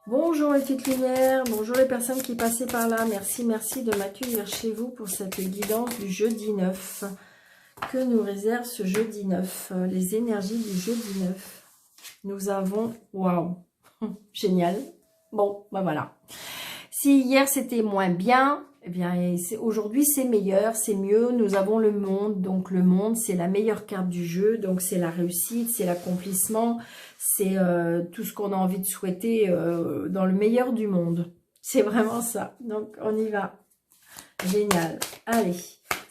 Bonjour les petites lumières, bonjour les personnes qui passaient par là. Merci, merci de m'accueillir chez vous pour cette guidance du jeudi 9. Que nous réserve ce jeudi 9? Les énergies du jeudi 9. Nous avons... Waouh, génial. Bon, ben voilà. Si hier c'était moins bien, eh bien aujourd'hui c'est meilleur, c'est mieux. Nous avons le monde, donc le monde c'est la meilleure carte du jeu, donc c'est la réussite, c'est l'accomplissement, c'est tout ce qu'on a envie de souhaiter dans le meilleur du monde. C'est vraiment ça, donc on y va. Génial. Allez,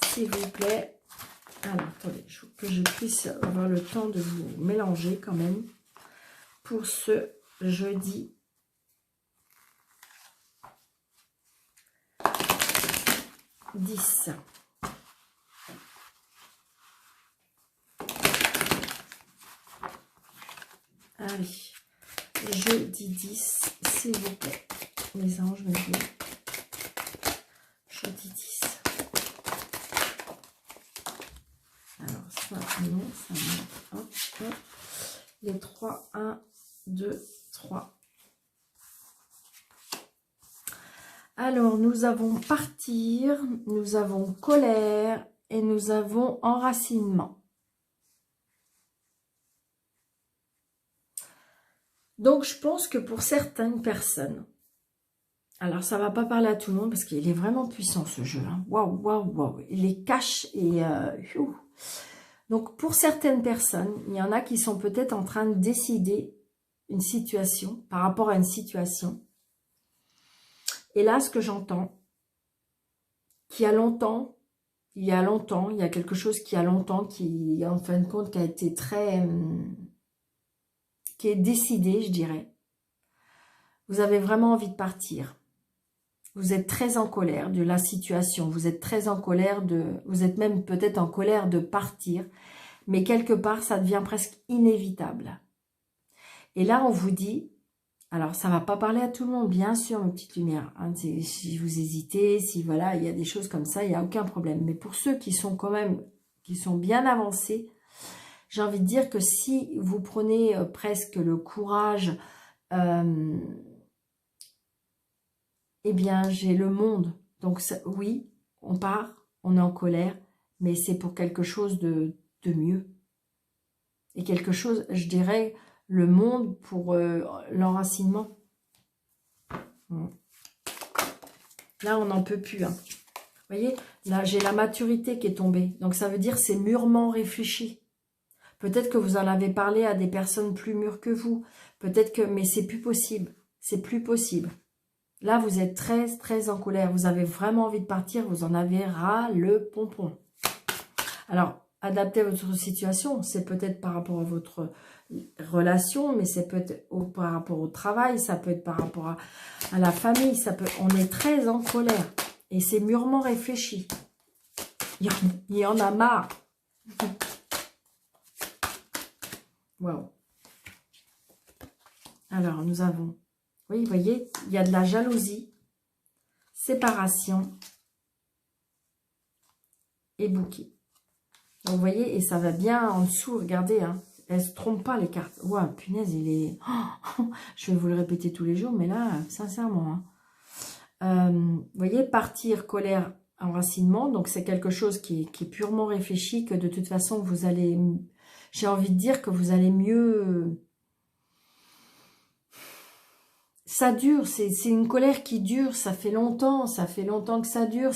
s'il vous plaît. Alors, attendez, que je puisse avoir le temps de vous mélanger quand même pour ce jeudi 10. Allez, jeudi 10, s'il vous plaît. Les anges me disent. Jeudi 10. Alors, ça, non, ça, non. Hop, hop. Les 3, 1, 2, 3. Alors, nous avons partir, nous avons colère et nous avons enracinement. Donc, je pense que pour certaines personnes, alors ça ne va pas parler à tout le monde parce qu'il est vraiment puissant ce jeu. Hein. Waouh, waouh, waouh. Il les cache et... Donc, pour certaines personnes, il y en a qui sont peut-être en train de décider une situation, par rapport à une situation. Et là, ce que j'entends, il y a quelque chose qui a longtemps, qui, en fin de compte, qui a été très... qui est décidé, je dirais. Vous avez vraiment envie de partir. Vous êtes très en colère de la situation. Vous êtes très en colère vous êtes même peut-être en colère de partir. Mais quelque part, ça devient presque inévitable. Et là, on vous dit... Alors, ça ne va pas parler à tout le monde, bien sûr, mes petites lumières. Hein, si vous hésitez, si voilà, il y a des choses comme ça, il n'y a aucun problème. Mais pour ceux qui sont quand même, qui sont bien avancés, j'ai envie de dire que si vous prenez presque le courage, eh bien, j'ai le monde. Donc, ça, oui, on part, on est en colère, mais c'est pour quelque chose de mieux. Et quelque chose, je dirais... le monde pour l'enracinement. Là, on n'en peut plus. Hein. Vous voyez, là, j'ai la maturité qui est tombée. Donc, ça veut dire c'est mûrement réfléchi. Peut-être que vous en avez parlé à des personnes plus mûres que vous. Peut-être que... Mais c'est plus possible. C'est plus possible. Là, vous êtes très, très en colère. Vous avez vraiment envie de partir. Vous en avez ras le pompon. Alors, adaptez votre situation. C'est peut-être par rapport à votre... relation, mais c'est peut-être par rapport au travail, ça peut être par rapport à la famille, on est très en colère et c'est mûrement réfléchi. Il y en a marre. Wow. Alors, nous avons, oui, vous voyez, il y a de la jalousie, séparation et bouquet. Donc, vous voyez, et ça va bien en dessous, regardez, hein. Elles ne se trompent pas, les cartes. Ouah, punaise, il est... Oh, je vais vous le répéter tous les jours, mais là, sincèrement. Hein. Vous voyez, partir, colère, enracinement. Donc, c'est quelque chose qui est purement réfléchi, que de toute façon, vous allez... J'ai envie de dire que vous allez mieux... Ça dure, c'est une colère qui dure, ça fait longtemps que ça dure.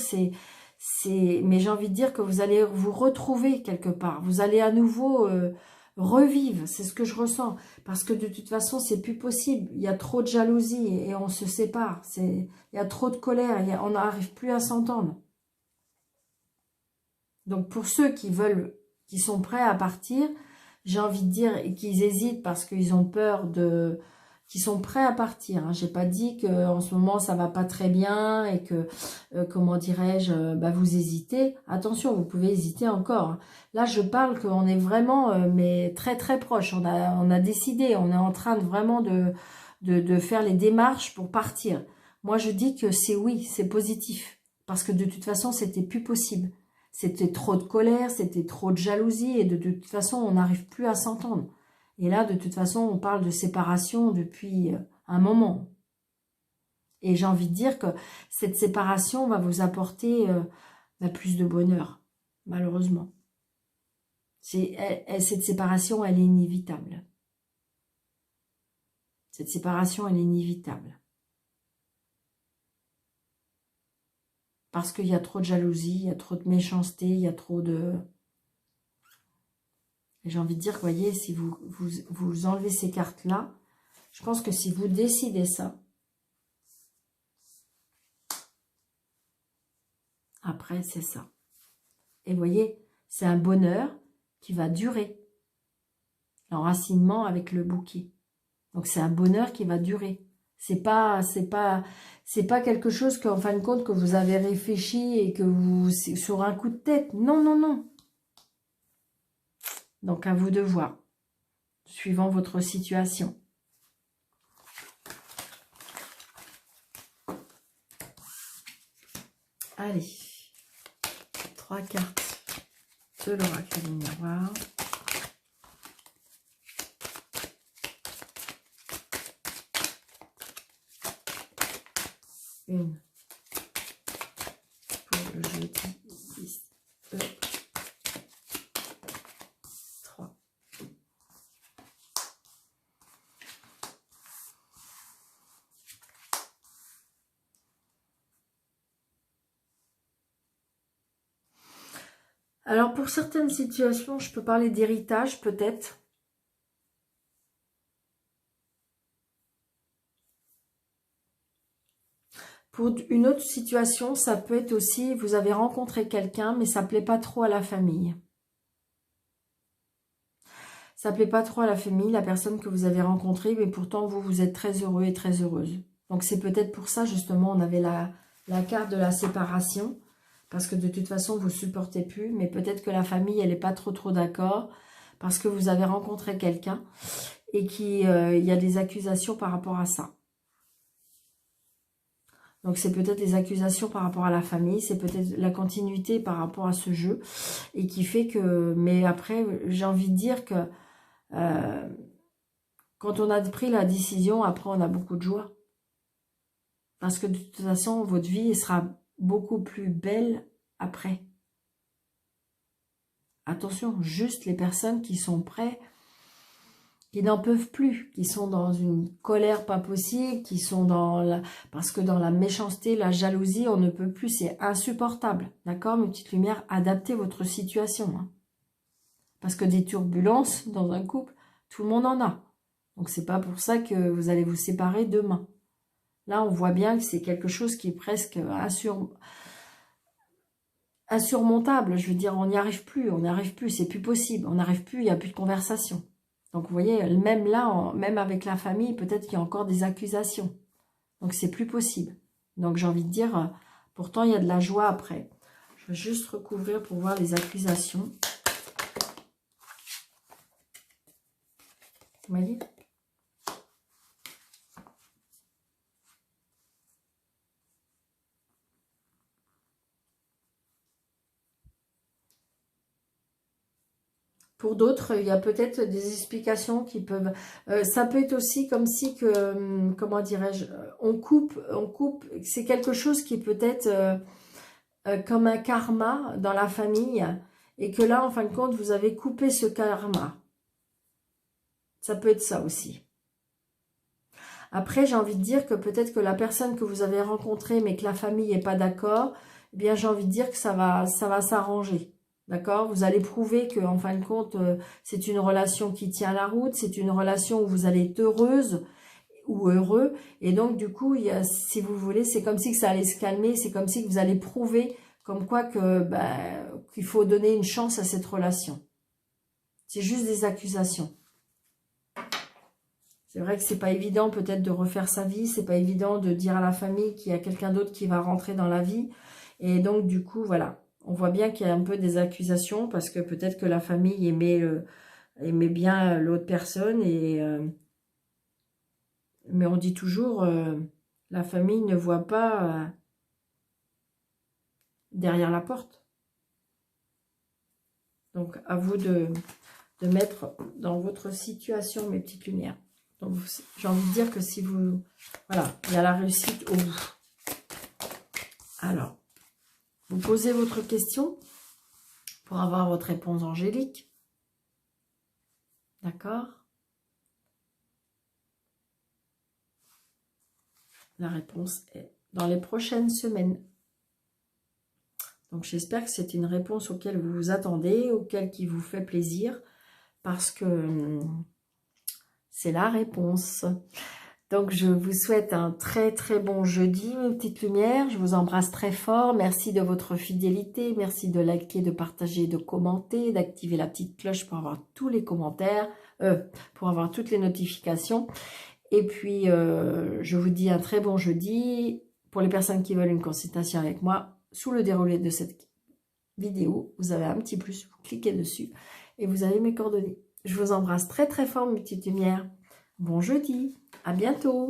Mais j'ai envie de dire que vous allez vous retrouver quelque part. Vous allez à nouveau... revivre, c'est ce que je ressens, parce que de toute façon c'est plus possible, il y a trop de jalousie et on se sépare, il y a trop de colère, on n'arrive plus à s'entendre. Donc pour ceux qui sont prêts à partir, j'ai envie de dire, et qu'ils hésitent parce qu'ils ont peur qui sont prêts à partir. Hein. J'ai pas dit qu'en ce moment ça va pas très bien et que, comment dirais-je, vous hésitez. Attention, vous pouvez hésiter encore. Hein. Là, je parle qu'on est vraiment, mais très très proche. On a décidé, on est en train vraiment de faire les démarches pour partir. Moi, je dis que c'est oui, c'est positif. Parce que de toute façon, c'était plus possible. C'était trop de colère, c'était trop de jalousie et de toute façon, on n'arrive plus à s'entendre. Et là, de toute façon, on parle de séparation depuis un moment. Et j'ai envie de dire que cette séparation va vous apporter plus de bonheur, malheureusement. Cette séparation, elle est inévitable. Cette séparation, elle est inévitable. Parce qu'il y a trop de jalousie, il y a trop de méchanceté, il y a trop de... J'ai envie de dire, vous voyez, si vous enlevez ces cartes-là, je pense que si vous décidez ça, après, c'est ça. Et vous voyez, c'est un bonheur qui va durer. L'enracinement avec le bouquet. Donc, c'est un bonheur qui va durer. C'est pas quelque chose qu'en fin de compte, que vous avez réfléchi et que vous... sur un coup de tête. Non, non, non. Donc, à vous de voir, suivant votre situation. Allez, 3 cartes de l'oracle du miroir. Une pour le jeudi 10, 3. Alors, pour certaines situations, je peux parler d'héritage, peut-être. Pour une autre situation, ça peut être aussi, vous avez rencontré quelqu'un, mais ça ne plaît pas trop à la famille. Ça ne plaît pas trop à la famille, la personne que vous avez rencontrée, mais pourtant, vous êtes très heureux et très heureuse. Donc, c'est peut-être pour ça, justement, on avait la carte de la séparation. Parce que de toute façon, vous ne supportez plus. Mais peut-être que la famille, elle n'est pas trop d'accord. Parce que vous avez rencontré quelqu'un. Et qu'il y a des accusations par rapport à ça. Donc, c'est peut-être des accusations par rapport à la famille. C'est peut-être la continuité par rapport à ce jeu. Et qui fait que... Mais après, j'ai envie de dire que... quand on a pris la décision, après, on a beaucoup de joie. Parce que de toute façon, votre vie sera beaucoup plus belle après. Attention, juste les personnes qui sont prêtes, qui n'en peuvent plus, qui sont dans une colère pas possible, qui sont dans la... Parce que dans la méchanceté, la jalousie, on ne peut plus, c'est insupportable. D'accord, mes petites lumières, adaptez votre situation. Hein. Parce que des turbulences dans un couple, tout le monde en a. Donc, c'est pas pour ça que vous allez vous séparer demain. Là, on voit bien que c'est quelque chose qui est presque insurmontable. Je veux dire, on n'y arrive plus, c'est plus possible. On n'arrive plus, il n'y a plus de conversation. Donc, vous voyez, même là, même avec la famille, peut-être qu'il y a encore des accusations. Donc, c'est plus possible. Donc, j'ai envie de dire, pourtant, il y a de la joie après. Je vais juste recouvrir pour voir les accusations. Vous voyez ? Pour d'autres, il y a peut-être des explications qui peuvent... ça peut être aussi comme si que... comment dirais-je, on coupe, c'est quelque chose qui peut être comme un karma dans la famille. Et que là, en fin de compte, vous avez coupé ce karma. Ça peut être ça aussi. Après, j'ai envie de dire que peut-être que la personne que vous avez rencontrée, mais que la famille n'est pas d'accord, eh bien, j'ai envie de dire que ça va s'arranger. D'accord? Vous allez prouver que, en fin de compte, c'est une relation qui tient la route, c'est une relation où vous allez être heureuse ou heureux. Et donc, du coup, si vous voulez, c'est comme si que ça allait se calmer, c'est comme si que vous allez prouver comme quoi que qu'il faut donner une chance à cette relation. C'est juste des accusations. C'est vrai que c'est pas évident peut-être de refaire sa vie, c'est pas évident de dire à la famille qu'il y a quelqu'un d'autre qui va rentrer dans la vie. Et donc, du coup, voilà. On voit bien qu'il y a un peu des accusations parce que peut-être que la famille aimait bien l'autre personne. Mais on dit toujours, la famille ne voit pas derrière la porte. Donc, à vous de mettre dans votre situation, mes petites lumières. Donc, j'ai envie de dire que si vous... Voilà, il y a la réussite au bout. Alors, vous posez votre question pour avoir votre réponse angélique. D'accord? La réponse est dans les prochaines semaines. Donc, j'espère que c'est une réponse auquel vous vous attendez, auquel qui vous fait plaisir, parce que c'est la réponse. Donc, je vous souhaite un très très bon jeudi, mes petites lumières. Je vous embrasse très fort. Merci de votre fidélité. Merci de liker, de partager, de commenter, d'activer la petite cloche pour avoir tous les commentaires, pour avoir toutes les notifications. Et puis, je vous dis un très bon jeudi. Pour les personnes qui veulent une consultation avec moi, sous le déroulé de cette vidéo, vous avez un petit plus, vous cliquez dessus et vous avez mes coordonnées. Je vous embrasse très très fort, mes petites lumières. Bon jeudi, à bientôt.